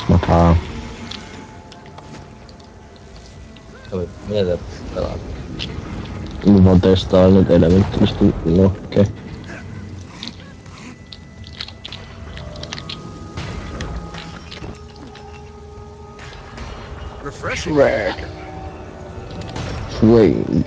Mataa. Mitä pelaat? Mä vaan testaan nyt elementtistä. No okei. Swag. Swag.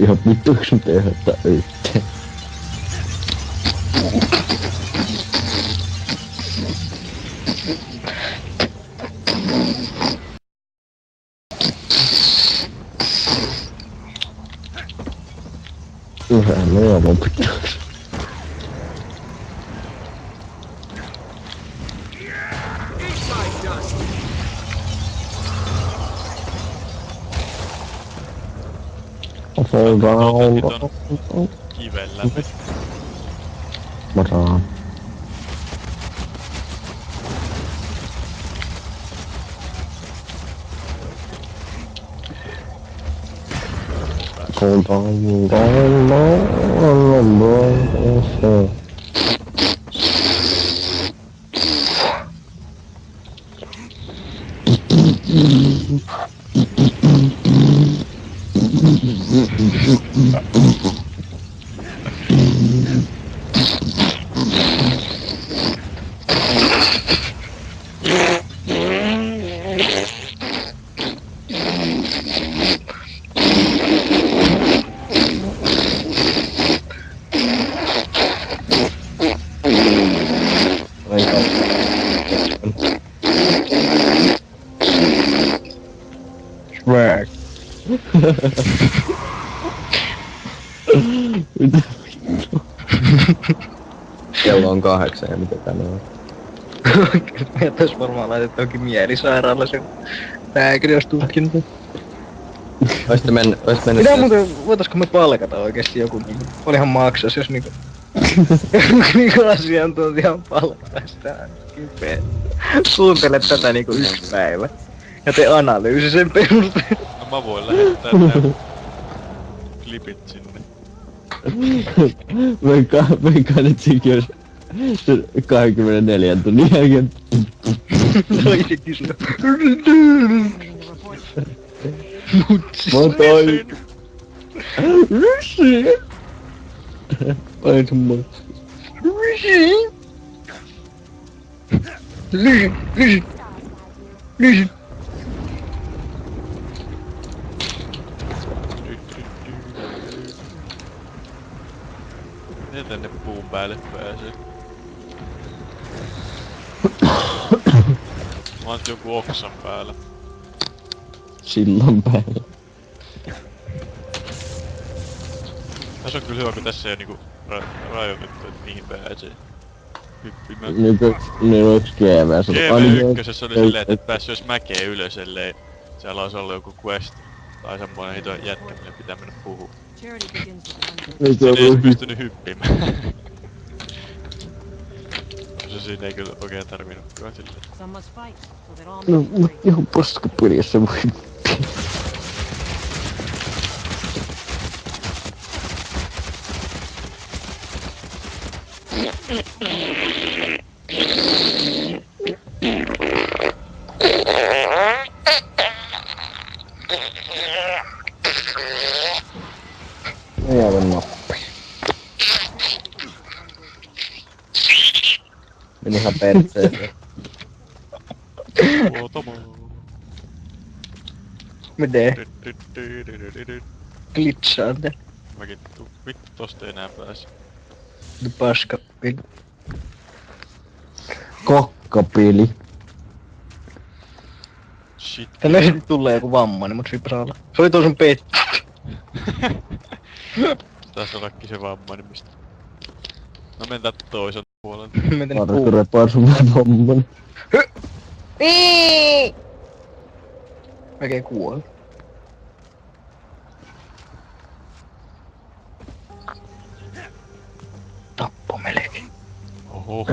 Ihan vittuiksi tehdä yhteen. Yhä ne on vittuiksi. Fall down. Kiven läpi. Mataa. Fall down, down, down, down. Swag. Mitä vittu? Kello on 8 ja mitä tänne on? Meidän ois varmaan laitettu johonkin mielisairaalla sen lääkäriostutkinto. Oisitte mennyt Mitä muuten, voitaisko me palkata oikeesti joku niinku, olihan maksas jos niinku niinku asiantuntijan palktais tää kypeen. Kuuntele tätä niinku 1 päivä. Ja tee analyysi sen perusteella. No mä voin lähettää nää klipit sinne. Veikkaan, et sekin ois 24 tunnin jälkeen. Toisekin sulla. Mutoi. Rysi. Pain sun mutsi. Rysi. Rysi. Rysi. Miten tänne puun päälle pääsee? Mä oon joku oksan päällä. Sillan päällä. Tässä on kyllä hyvä, kun tässä ei oo niinku rajoitettu, et mihin pääsee hyppimään. Niin onks GV? GV1 oli silleen, et et päässyt jos mäkeen ylös, ellei siellä ois ollu joku quest. Tai semmonen hito jätkä, mille pitää mennä puhuu. Se ei edes pystynyt hyppimään. Se siinä ei kyllä oikein tarvinnutkaan silleen. No, ihan paskapelissä voi. Ei aivan nappi. Meni ihan perseeseen. Otomo. Mene. Glitsaan tän. Mäkin vittu tosta ei enää pääse. Paskapeli. Kokkapeli. Shit. Tänne sitten tulee joku vammainen, mut riippaa olla. Se oli tuo sun pet. Taisi ollakin se vammainen mistä. No mennään toisen puolelle. Mä tänne Marko puuhun. repaa sun vamman. Melkein kuoli. Tappo melkein. Oho.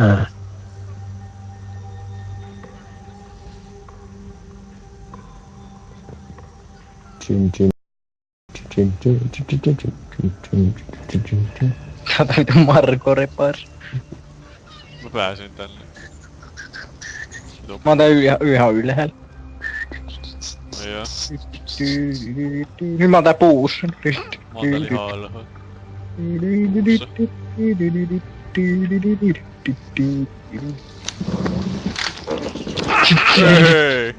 Chin chin. Chin chin chin chin chin chin chin chin chin chin. Kato miten Marko repars. Mä pääsin tänne. Mä oon tää ihan ylhäällä. No joo. Nyt mä oon tää puussa. Mä oon täällä ihan alhaalla. Hei!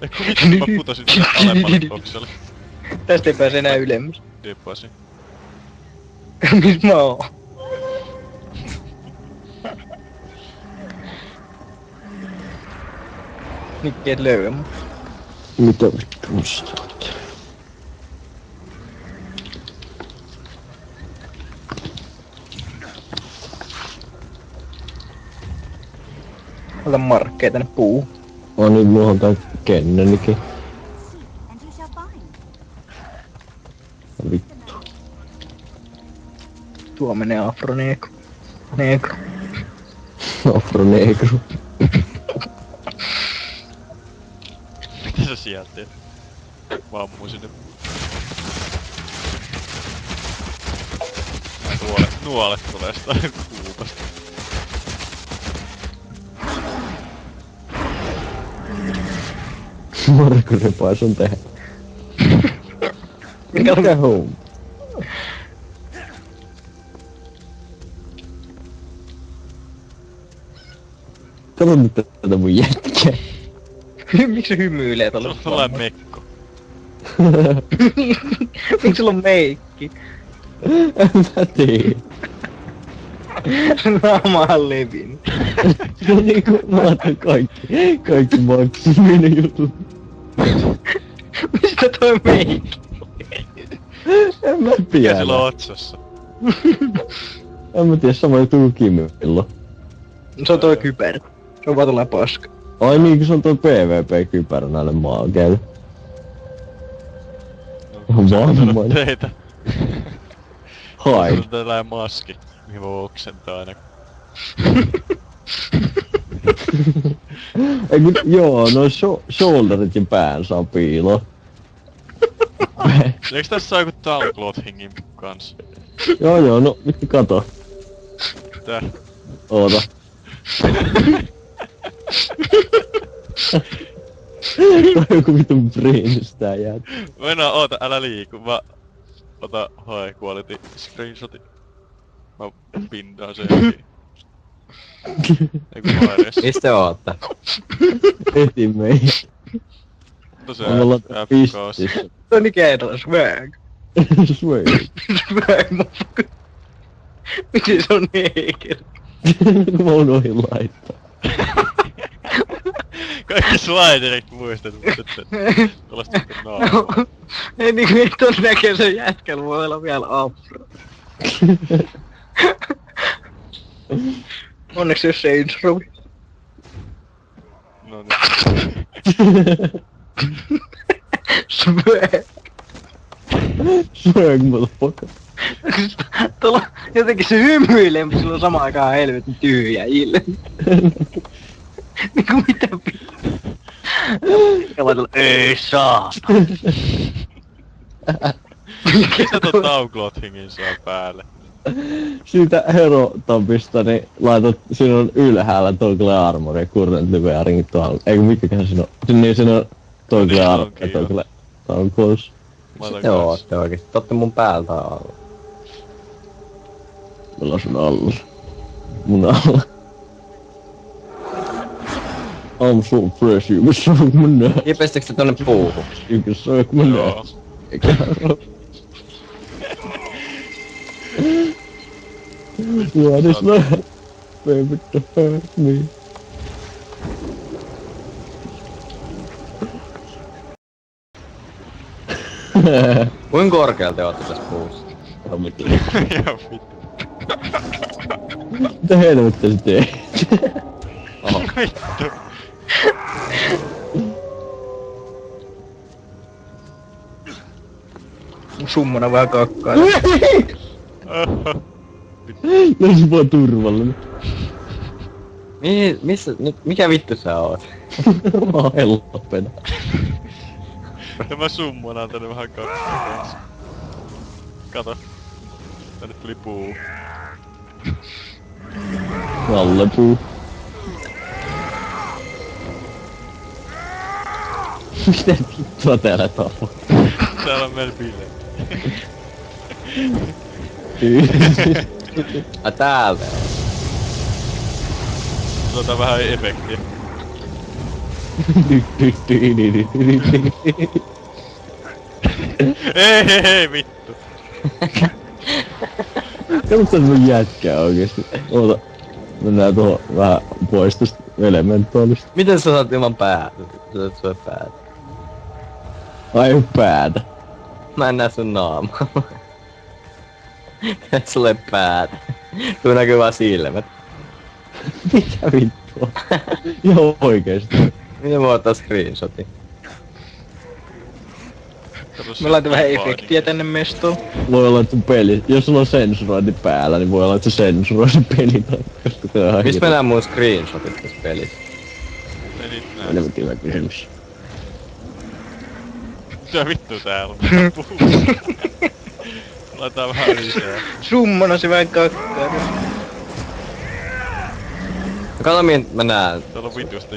Eikö vittu mä putosin tänne alemmalle bokselle. Tästä ei pääse enää ylemmäs. Dippasin. Mis mä oon? Mikki et löydä mut. Mitä vittu musta? Ota markkeja tänne puuhun. Oh niin, mulla on tää kennelikin. And you shall find. Vittu. Tuo menee afronegro. Negro. Afronegro. Mitä sä sieltä teet? Vammu sinne. Nuolet tulee sitä kuupasta. Marko repaa sun tehdä. Mikä home? Kato nyt tätä mun jätkää. Miksi se hymyilee tuolla? Sulla on mekko. Miksi sulla on meikki? En mä tiedä. Naama on levinnyt. No niinku mä otan kaikki maksiminen jutut. Mistä toi meikki? En mä Mikä tiedä. sillä on otsassa? En mä tiedä, sama juttu Kimillä. Se on toi kypärä. Se on vaan tuolla paska. Ai niin, kun se on toi PvP-kypärä näille maageille. On vammainen. Teitä. Hai. Sulla on tällainen maski, mihin voi oksentaa aina. Ei kun, joo, no shoulderit ja pään saa piiloon. Eiks tässä oo joku Talclothingin kans? Joo, no vittu kato. Tää. Oota. Tää on joku vitun brains tää jää. Mennään, oota, älä liiku, mä... Ota high quality screenshotin. Mä pindaan sen heti. Eiku mä edes. Mistä ootte? Etin meidän. Tosiaan, Me ollaan F2. pistissä. Se on ikään tuolla swag. Sway. Swag motherfucker. Miten se on neeker? Mä unohdin laittaa. Kaikki sliderit muistat, mutta sitten... Tuollaista sitten naamaa. Ei niinku ei ton näköisen jätkällä voi olla vielä afro. Onneksi jos se intro. No niin. Swag. Swag motherfucker. Tuolla jotenkin se hymyilee, mutta sillä on samaan aikaan helvetin tyhjä ilme. Niinku mitä ja laitella, ei saa. Mistä ton Talclothingin saa päälle? Siitä Hero-tampista niin laitat, siinä on ylhäällä Toggle Armor ja Current Live ringit tuolla. Eikö mikäköhän siinä on? Niin siinä on Toggle Niin Armor onkin, ja joo. Toggle Close. Mä otan Te kans. ootte oikeesti. Te ootte mun päältä alla. Mulla on sun alla. Mun alla. I'm so fresh, you can suck my nuts. Kipestikö te tonne puuhun? You can suck my Joo. nuts. Eikä What is that? Baby to hurt me. Kuinka korkealta te ootte tässä puussa? Ihan vittu. Mitä helvettä sä teet? Oho. Vittu. Summona vähän kakkaa. Oho. Löysi vaan turvallinen. Mikä vittu sä oot? Mä oon hellopena. Tämä summona on tänne vähän kakkaa. Kato. Tänne tuli puu. Nallepuu. Mitä vittua täällä tapahtuu? Täällä on meillä bileet. Ai täältä. Otetaan vähän efektiä. Ei vittu. Katsot tää mun jätkää oikeesti. Oota. Mennään tuohon vähän pois tästä elementaalista. Miten sä saat ilman päätä? Sä saat sulle päätä. Ai päätä. Mä en näe sun naamaa. Sulle päätä. Tuu näkyy vaan silmät. Mitä vittua? Joo oikeesti. Miten voi ottaa screenshotin? Mä laitan vähän efektiä tänne mestoon. Voi olla, että sun peli, jos sulla on sensurointi päällä, niin voi olla, että se sensuroi sen pelin. Koska tää on ihan Missä mä näen mun screenshotit tässä pelissä? Ei niitä näe. helvetin hyvä kysymys. Mitä vittu täällä on? Laitetaan vähän lisää. Summona se vähän kakkaa. Kato mihin mä näen. Täällä on vitusta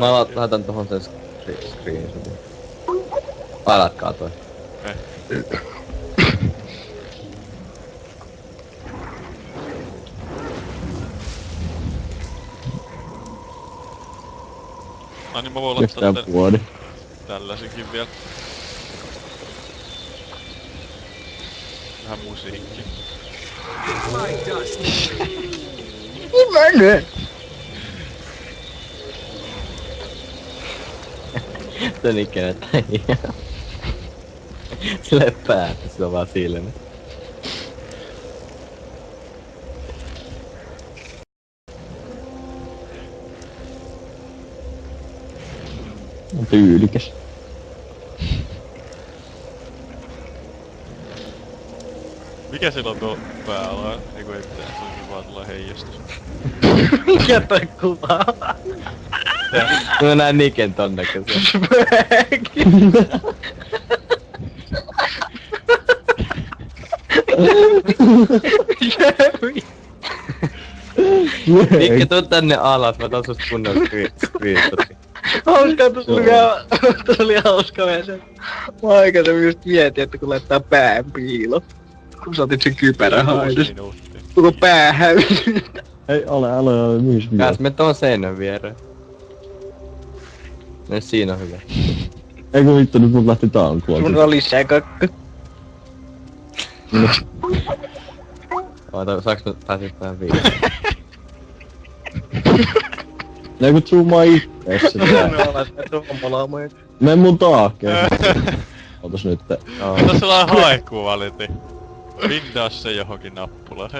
Mä laitan tohon sen screenshotin. Palatkaa toi. Ai niin mä voin laittaa Kestää vuodi. tällaisenkin vielä. Vähän musiikki. Menee! Tän ikinä tähiä. Sille päätä, sillä on vaan silmät. On tyylikäs. Mikä sillä on tuo päällä? Eiku ei mitään, se onkin vaan tulla heijastus. Mikä toi kuva? Mä näen Niken ton näköisen. Nikke, tuu tänne alas, mä otan susta kunnon screenshotin. Hauskaa, tuossa oli hauska vielä se. Mä aikaisemmin just mietin, että kun laittaa pään piilo. Kun sä otit sen kypärän haidus. Koko pää hävisi. Ei, älä, myys vielä. Pääs me tuon seinän viereen. No siinä on hyvä. Eikö vittu, nyt mut lähti tankua. Mun on lisää kakka. Oota, saaks mä pääsit vähän viiteen? Eikö zoomaa ittees sitä? No laittaa tuon palaamoja. Mene mun taakkeen. Ootas nyt. Ota sellainen haikku valiti. Pindaa se johonkin nappulaan.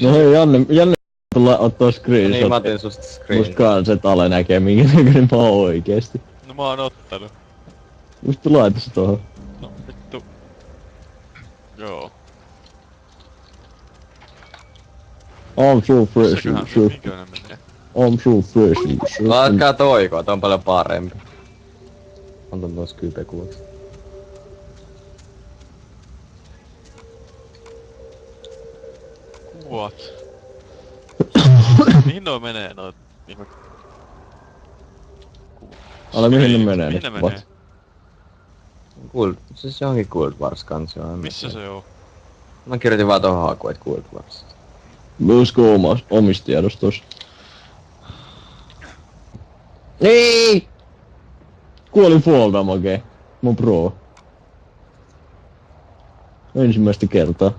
No hei, Janne tulla ottaa No screenshot. niin, mä otin susta screen. Musta kans et ale näkee minkä näköinen mä oon oikeesti. No mä oon ottanut. Musta laita se tohon. No vittu. Joo. I'm so fresh. Seköhän se minkäinen menee. I'm so fresh. Laitkaa toikoa, tää on paljon parempi. Antan tuon skypekuvaksi. Kuvat. Mihin noi menee noit ihme... Ala mihin ne menee Mihin ne ne kuvat? menee? Siis johonkin Guild Wars kansioon. Missä se on? Mä kirjoitin vaan tohon hakuun, et Guild Wars. Olisiko omista tiedostossa? Ei! Kuolin fall damageen. Mun pro. Ensimmäistä kertaa.